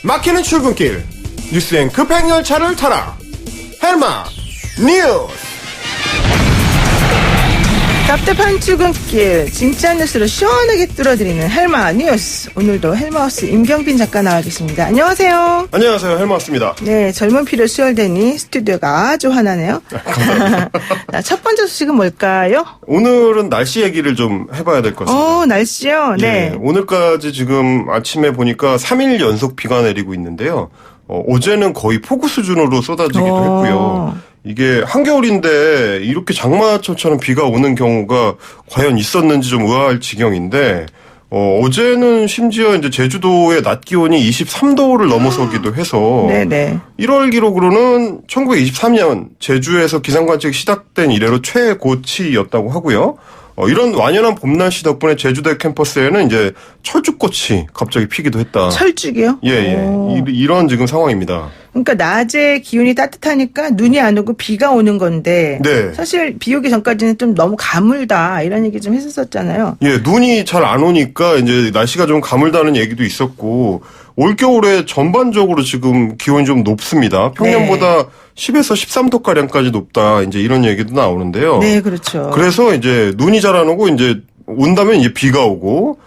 막히는 출근길 뉴스엔 급행열차를 타라. 헬마 뉴스. 답답한 출근길 진짜 뉴스로 시원하게 뚫어드리는 헬마 뉴스. 오늘도 헬마우스 임경빈 작가 나와 계십니다. 안녕하세요. 안녕하세요, 헬마우스입니다. 네, 젊은 피로 수혈되니 스튜디오가 아주 환하네요. 감사합니다. 자, 첫 번째 소식은 뭘까요? 오늘은 날씨 얘기를 좀 해봐야 될 것 같습니다. 날씨요? 네. 예, 오늘까지 지금 아침에 보니까 3일 연속 비가 내리고 있는데요. 어제는 거의 폭우 수준으로 쏟아지기도 했고요. 이게 한겨울인데 이렇게 장마철처럼 비가 오는 경우가 과연 있었는지 좀 의아할 지경인데, 어제는 심지어 이제 제주도의 낮 기온이 23도를 넘어서기도 해서 네네. 1월 기록으로는 1923년 제주에서 기상관측이 시작된 이래로 최고치였다고 하고요. 이런 완연한 봄 날씨 덕분에 제주대 캠퍼스에는 이제 철쭉꽃이 갑자기 피기도 했다. 철쭉이요? 예. 이런 지금 상황입니다. 그러니까 낮에 기온이 따뜻하니까 눈이 안 오고 비가 오는 건데, 네. 사실 비 오기 전까지는 좀 너무 가물다 이런 얘기 좀 했었잖아요. 예, 눈이 잘 안 오니까 이제 날씨가 좀 가물다는 얘기도 있었고, 올겨울에 전반적으로 지금 기온이 좀 높습니다. 평년보다 10에서 13도가량까지 높다. 이제 이런 얘기도 나오는데요. 네, 그렇죠. 그래서 이제 눈이 잘 안 오고 이제 온다면 이제 비가 오고,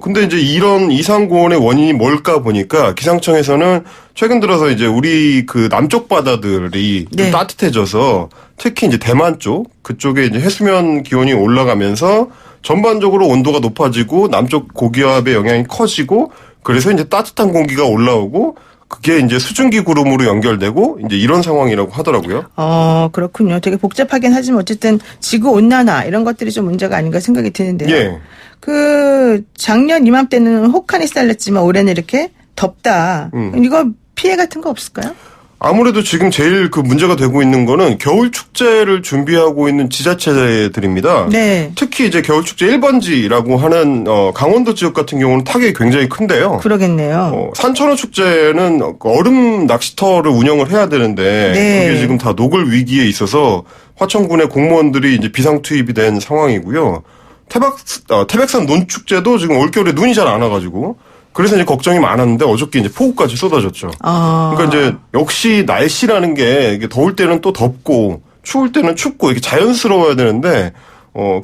근데 이제 이런 이상고온의 원인이 뭘까 보니까 기상청에서는 최근 들어서 이제 우리 그 남쪽 바다들이 좀 따뜻해져서 특히 이제 대만 쪽 그쪽에 이제 해수면 기온이 올라가면서 전반적으로 온도가 높아지고 남쪽 고기압의 영향이 커지고 그래서 이제 따뜻한 공기가 올라오고 그게 이제 수증기 구름으로 연결되고 이제 이런 상황이라고 하더라고요. 그렇군요. 되게 복잡하긴 하지만 어쨌든 지구 온난화 이런 것들이 좀 문제가 아닌가 생각이 드는데요. 예. 작년 이맘때는 혹한이 쌀렸지만 올해는 이렇게 덥다. 이거 피해 같은 거 없을까요? 아무래도 지금 제일 그 문제가 되고 있는 거는 겨울 축제를 준비하고 있는 지자체들입니다. 네. 특히 이제 겨울 축제 1번지라고 하는 강원도 지역 같은 경우는 타격이 굉장히 큰데요. 그러겠네요. 산천어 축제는 얼음 낚시터를 운영을 해야 되는데 그게 지금 다 녹을 위기에 있어서 화천군의 공무원들이 이제 비상 투입이 된 상황이고요. 태백산 논축제도 지금 올겨울에 눈이 잘 안 와가지고 그래서 이제 걱정이 많았는데 어저께 이제 폭우까지 쏟아졌죠. 그러니까 이제 역시 날씨라는 게 이게 더울 때는 또 덥고 추울 때는 춥고 이게 자연스러워야 되는데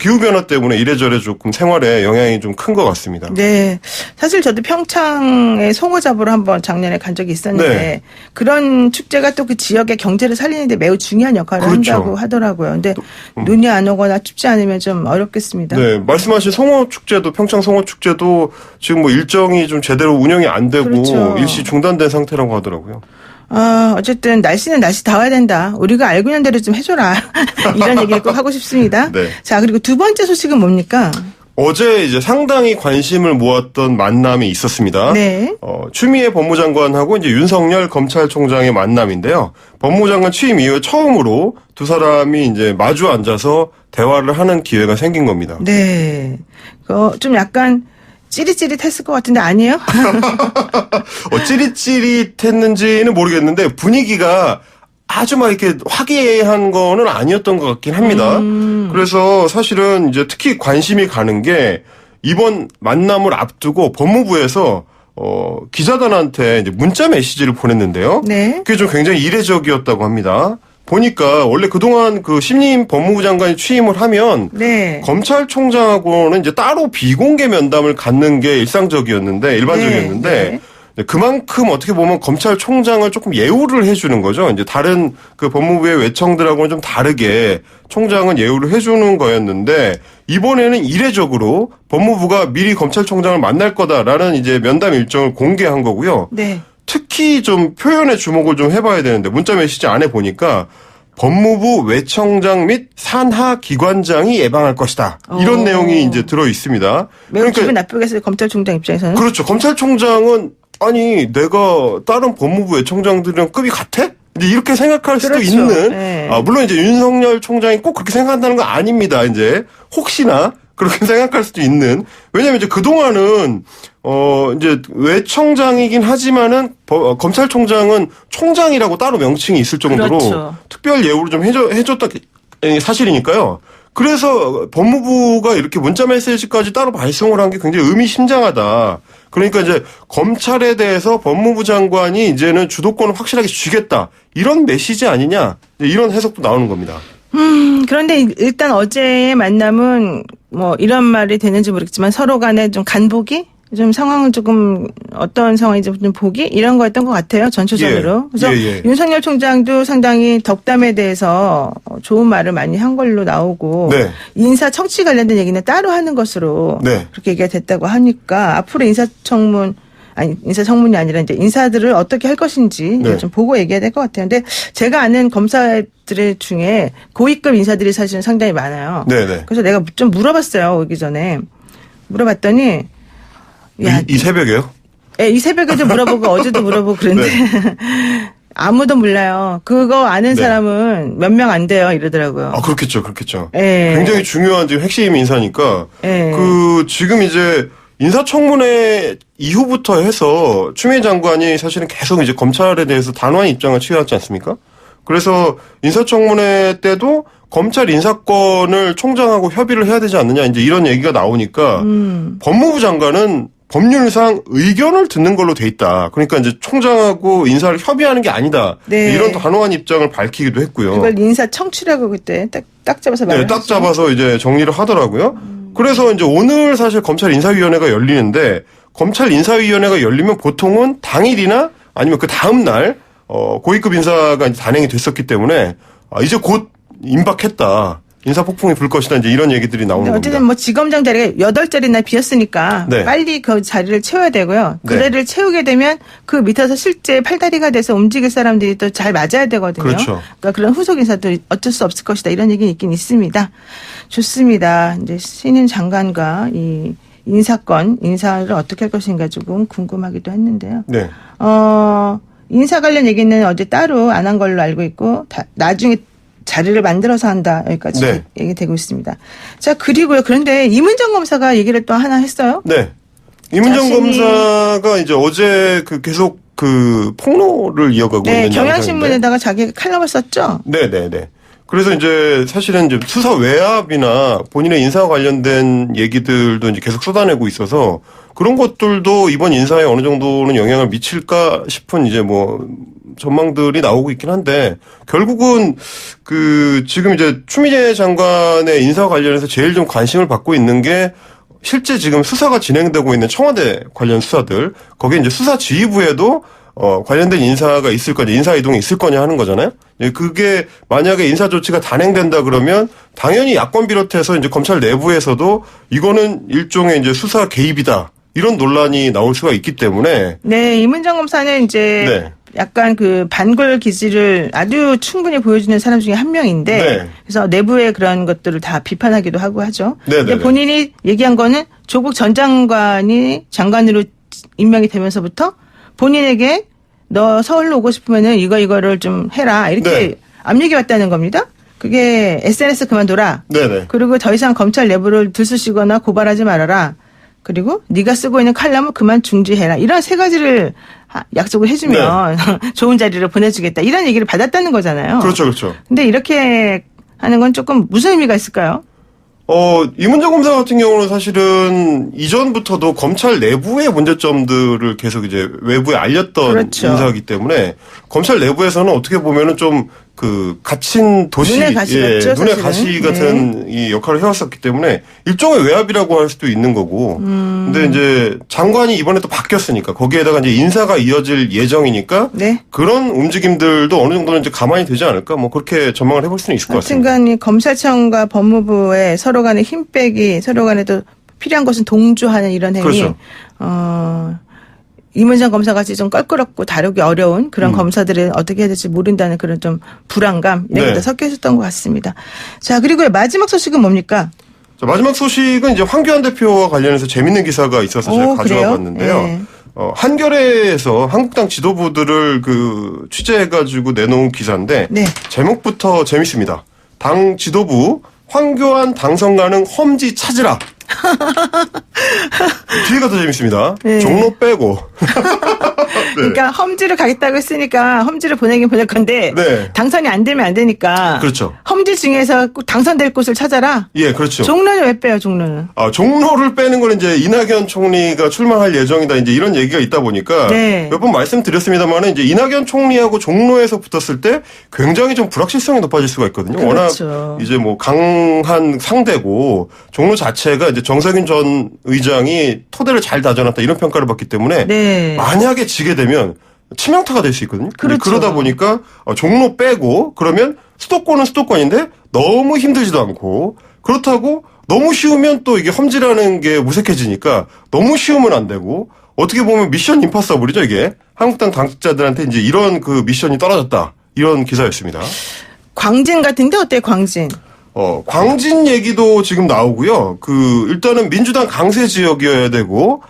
기후변화 때문에 이래저래 조금 생활에 영향이 좀 큰 것 같습니다. 네. 사실 저도 평창에 송어 잡으러 한번 작년에 간 적이 있었는데 그런 축제가 또 그 지역의 경제를 살리는데 매우 중요한 역할을 한다고 하더라고요. 근데 눈이 안 오거나 춥지 않으면 좀 어렵겠습니다. 네. 말씀하신 송어축제도 평창 송어축제도 지금 뭐 일정이 좀 제대로 운영이 안 되고 일시 중단된 상태라고 하더라고요. 어쨌든 날씨는 날씨 다 와야 된다. 우리가 알고 있는 대로 좀 해줘라. 이런 얘기를 꼭 하고 싶습니다. 네. 자, 그리고 두 번째 소식은 뭡니까? 어제 이제 상당히 관심을 모았던 만남이 있었습니다. 네. 추미애 법무장관하고 이제 윤석열 검찰총장의 만남인데요. 법무장관 취임 이후에 처음으로 두 사람이 이제 마주 앉아서 대화를 하는 기회가 생긴 겁니다. 네. 좀 약간 찌릿찌릿했을 것 같은데 아니에요? 찌릿찌릿했는지는 모르겠는데 분위기가 아주 막 이렇게 화기애애한 거는 아니었던 것 같긴 합니다. 그래서 사실은 이제 특히 관심이 가는 게 이번 만남을 앞두고 법무부에서 기자단한테 이제 문자 메시지를 보냈는데요. 네. 그게 좀 굉장히 이례적이었다고 합니다. 보니까 원래 그동안 그 신임 법무부 장관이 취임을 하면 검찰총장하고는 이제 따로 비공개 면담을 갖는 게 일반적이었는데 그만큼 어떻게 보면 검찰총장을 조금 예우를 해주는 거죠. 이제 다른 그 법무부의 외청들하고는 좀 다르게 총장은 예우를 해주는 거였는데 이번에는 이례적으로 법무부가 미리 검찰총장을 만날 거다라는 이제 면담 일정을 공개한 거고요. 네. 특히 좀 표현에 주목을 좀 해봐야 되는데 문자 메시지 안에 보니까 법무부 외청장 및 산하 기관장이 예방할 것이다. 이런 내용이 이제 들어 있습니다. 매우 기분 나쁘겠어요. 검찰총장 입장에서는. 그렇죠. 검찰총장은 아니 내가 다른 법무부 외청장들이랑 급이 같아? 이제 이렇게 생각할 수도 있는. 물론 이제 윤석열 총장이 꼭 그렇게 생각한다는 건 아닙니다. 이제 혹시나 그렇게 생각할 수도 있는. 왜냐면 이제 그동안은 이제 외청장이긴 하지만은 검찰총장은 총장이라고 따로 명칭이 있을 정도로 특별 예우를 좀 해줬던 사실이니까요. 그래서 법무부가 이렇게 문자 메시지까지 따로 발송을 한 게 굉장히 의미심장하다. 그러니까 이제 검찰에 대해서 법무부 장관이 이제는 주도권을 확실하게 쥐겠다. 이런 메시지 아니냐. 이런 해석도 나오는 겁니다. 그런데 일단 어제의 만남은 뭐 이런 말이 되는지 모르겠지만 서로 간에 좀 간보기? 좀 상황을 조금 어떤 상황인지 좀 보기 이런 거였던 것 같아요. 전체적으로. 그래서 윤석열 총장도 상당히 덕담에 대해서 좋은 말을 많이 한 걸로 나오고 네. 인사 청취 관련된 얘기는 따로 하는 것으로 네. 그렇게 얘기가 됐다고 하니까 앞으로 인사청문이 아니라 이제 인사들을 어떻게 할 것인지 네. 좀 보고 얘기해야 될 것 같아요. 근데 제가 아는 검사들 중에 고위급 인사들이 사실은 상당히 많아요. 네네. 그래서 내가 좀 물어봤어요. 오기 전에. 물어봤더니 이 새벽에요? 네, 이 새벽에도 물어보고 어제도 물어보고 그런데 네. 아무도 몰라요. 그거 아는 네. 사람은 몇 명 안 돼요 이러더라고요. 아, 그렇겠죠. 그렇겠죠. 네. 굉장히 중요한 지금 핵심 인사니까 네. 지금 이제 인사청문회 이후부터 해서 추미애 장관이 사실은 계속 이제 검찰에 대해서 단호한 입장을 취해왔지 않습니까? 그래서 인사청문회 때도 검찰 인사권을 총장하고 협의를 해야 되지 않느냐 이제 이런 얘기가 나오니까 법무부 장관은 법률상 의견을 듣는 걸로 돼 있다. 그러니까 이제 총장하고 인사를 협의하는 게 아니다. 네. 이런 단호한 입장을 밝히기도 했고요. 그걸 인사 청취라고 그때 딱 잡아서 말을 딱 잡아서 이제 정리를 하더라고요. 그래서 이제 오늘 사실 검찰 인사위원회가 열리는데 검찰 인사위원회가 열리면 보통은 당일이나 아니면 그 다음 날 고위급 인사가 이제 단행이 됐었기 때문에 이제 곧 임박했다. 인사 폭풍이 불 것이다. 이제 이런 얘기들이 나오는 겁니다. 어쨌든 뭐 지검장 자리가 8자리나 비었으니까 네. 빨리 그 자리를 채워야 되고요. 그 네. 자리를 채우게 되면 그 밑에서 실제 팔다리가 돼서 움직일 사람들이 또 잘 맞아야 되거든요. 그렇죠. 그러니까 그런 후속 인사도 어쩔 수 없을 것이다. 이런 얘기는 있긴 있습니다. 좋습니다. 이제 신임 장관과 이 인사를 어떻게 할 것인가 조금 궁금하기도 했는데요. 네. 인사 관련 얘기는 어제 따로 안 한 걸로 알고 있고 나중에 자리를 만들어서 한다. 여기까지 네. 얘기되고 있습니다. 자, 그리고요. 그런데 이문정 검사가 얘기를 또 하나 했어요. 네. 이문정 검사가 이제 어제 계속 폭로를 이어가고 네, 있는 경향신문에다가 자기가 칼럼을 썼죠. 네네네. 그래서 이제 사실은 이제 수사 외압이나 본인의 인사와 관련된 얘기들도 이제 계속 쏟아내고 있어서 그런 것들도 이번 인사에 어느 정도는 영향을 미칠까 싶은 이제 뭐 전망들이 나오고 있긴 한데 결국은 지금 이제 추미애 장관의 인사와 관련해서 제일 좀 관심을 받고 있는 게 실제 지금 수사가 진행되고 있는 청와대 관련 수사들 거기에 이제 수사지휘부에도 관련된 인사가 있을 거냐, 인사 이동이 있을 거냐 하는 거잖아요. 그게 만약에 인사 조치가 단행된다 그러면 당연히 야권 비롯해서 이제 검찰 내부에서도 이거는 일종의 이제 수사 개입이다. 이런 논란이 나올 수가 있기 때문에. 네, 이문정 검사는 이제 네. 약간 반골 기질을 아주 충분히 보여주는 사람 중에 한 명인데 네. 그래서 내부의 그런 것들을 다 비판하기도 하고 하죠. 네, 근데 네, 본인이 얘기한 거는 조국 전 장관이 장관으로 임명이 되면서부터 본인에게 너 서울로 오고 싶으면은 이거를 좀 해라 이렇게 네. 압력이 왔다는 겁니다. 그게 SNS 그만둬라. 네네. 그리고 더 이상 검찰 내부를 들쑤시거나 고발하지 말아라. 그리고 네가 쓰고 있는 칼럼을 그만 중지해라. 이런 세 가지를 약속을 해주면 네. 좋은 자리를 보내주겠다. 이런 얘기를 받았다는 거잖아요. 그렇죠, 그렇죠. 근데 이렇게 하는 건 조금 무슨 의미가 있을까요? 이문정 검사 같은 경우는 사실은 이전부터도 검찰 내부의 문제점들을 계속 이제 외부에 알렸던 그렇죠. 인사이기 때문에 검찰 내부에서는 어떻게 보면은 좀 갇힌 도시, 눈의 가시 같죠, 눈의 사실은. 가시 같은 네. 이 역할을 해왔었기 때문에 일종의 외압이라고 할 수도 있는 거고. 근데 이제 장관이 이번에 또 바뀌었으니까 거기에다가 이제 인사가 이어질 예정이니까 네. 그런 움직임들도 어느 정도는 이제 가만히 되지 않을까 뭐 그렇게 전망을 해볼 수는 있을 것 같습니다. 하여튼간 이 검찰청과 법무부의 서로 간의 힘 빼기, 서로 간에 또 필요한 것은 동조하는 이런 행위. 그렇죠. 이문정 검사같이 좀 껄끄럽고 다루기 어려운 그런 검사들은 어떻게 해야 될지 모른다는 그런 좀 불안감 이런 게 네. 섞여 있었던 것 같습니다. 자, 그리고 마지막 소식은 뭡니까? 자, 마지막 소식은 이제 황교안 대표와 관련해서 재밌는 기사가 있어서 제가 가져와 그래요? 봤는데요. 네. 한겨레에서 한국당 지도부들을 취재해가지고 내놓은 기사인데 네. 제목부터 재밌습니다. 당 지도부 황교안 당선 가능 험지 찾으라. 뒤에가 더 재밌습니다. 네. 종로 빼고. 그러니까 험지를 가겠다고 했으니까 험지를 보내긴 보낼 건데 네. 당선이 안 되면 안 되니까. 그렇죠. 험지 중에서 꼭 당선될 곳을 찾아라. 예, 그렇죠. 종로는 왜 빼요, 종로는? 종로를 빼는 건 이제 이낙연 총리가 출마할 예정이다. 이제 이런 얘기가 있다 보니까 네. 몇 번 말씀드렸습니다만 이제 이낙연 총리하고 종로에서 붙었을 때 굉장히 좀 불확실성이 높아질 수가 있거든요. 그렇죠. 워낙 이제 뭐 강한 상대고 종로 자체가 이제 정세균 전 의장이 토대를 잘 다져놨다 이런 평가를 받기 때문에 네. 만약에 지게 되면 치명타가 될 수 있거든요. 그렇죠. 그러다 보니까 종로 빼고 그러면 수도권은 수도권인데 너무 힘들지도 않고 그렇다고 너무 쉬우면 또 이게 험지라는 게 무색해지니까 너무 쉬우면 안 되고 어떻게 보면 미션 임파서블이죠 이게. 한국당 당직자들한테 이제 이런 그 미션이 떨어졌다. 이런 기사였습니다. 광진 같은데 어때요, 광진? 광진 얘기도 지금 나오고요. 일단은 민주당 강세 지역이어야 되고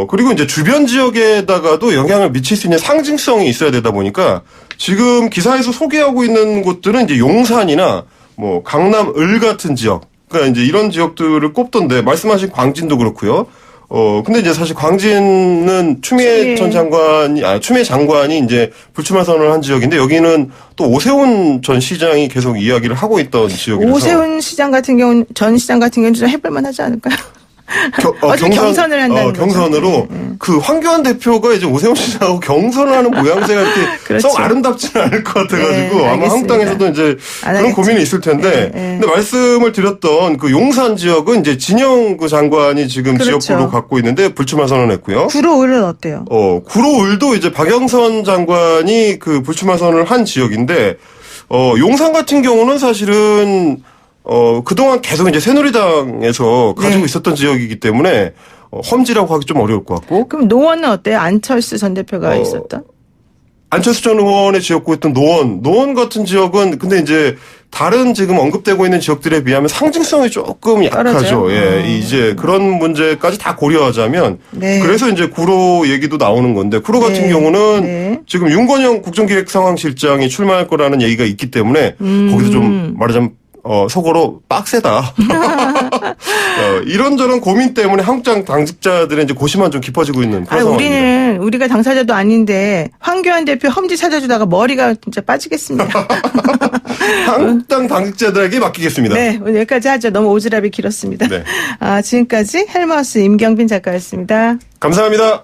그리고 이제 주변 지역에다가도 영향을 미칠 수 있는 상징성이 있어야 되다 보니까 지금 기사에서 소개하고 있는 곳들은 이제 용산이나 뭐 강남 을 같은 지역. 그러니까 이제 이런 지역들을 꼽던데 말씀하신 광진도 그렇고요. 근데 이제 사실 광진은 추미애 장관이 이제 불출마 선언을 한 지역인데 여기는 또 오세훈 전 시장이 계속 이야기를 하고 있던 지역이라서. 오세훈 시장 같은 경우는 전 시장 같은 경우는 좀 해볼만 하지 않을까요? 경선을 한다는 경선으로 그 황교안 대표가 이제 오세훈 시장하고 경선을 하는 모양새가 이렇게 그렇죠. 썩 아름답지는 않을 것 같아가지고 네, 아마 한국당에서도 이제 그런 고민이 있을 텐데 근데 말씀을 드렸던 그 용산 지역은 이제 진영 그 장관이 지금 그렇죠. 지역구로 갖고 있는데 불출마 선언했고요. 구로 을은 어때요? 구로 을도 이제 박영선 장관이 그 불출마 선언을 한 지역인데 용산 같은 경우는 사실은 그동안 계속 이제 새누리당에서 가지고 있었던 지역이기 때문에 험지라고 하기 좀 어려울 것 같고. 그럼 노원은 어때요? 안철수 전 대표가 있었던? 안철수 전 의원의 지역구였던 노원 같은 지역은 근데 이제 다른 지금 언급되고 있는 지역들에 비하면 상징성이 조금 약하죠. 예, 이제 그런 문제까지 다 고려하자면 네. 그래서 이제 구로 얘기도 나오는 건데 구로 같은 경우는 지금 윤건영 국정기획상황실장이 출마할 거라는 얘기가 있기 때문에 거기서 좀 말하자면 속으로 빡세다. 이런저런 고민 때문에 한국당 당직자들의 이제 고심만 좀 깊어지고 있는 그런 상황입니다. 우리가 당사자도 아닌데 황교안 대표 험지 찾아주다가 머리가 진짜 빠지겠습니다. 한국당 당직자들에게 맡기겠습니다. 네, 오늘 여기까지 하죠. 너무 오지랖이 길었습니다. 네. 지금까지 헬마우스 임경빈 작가였습니다. 감사합니다.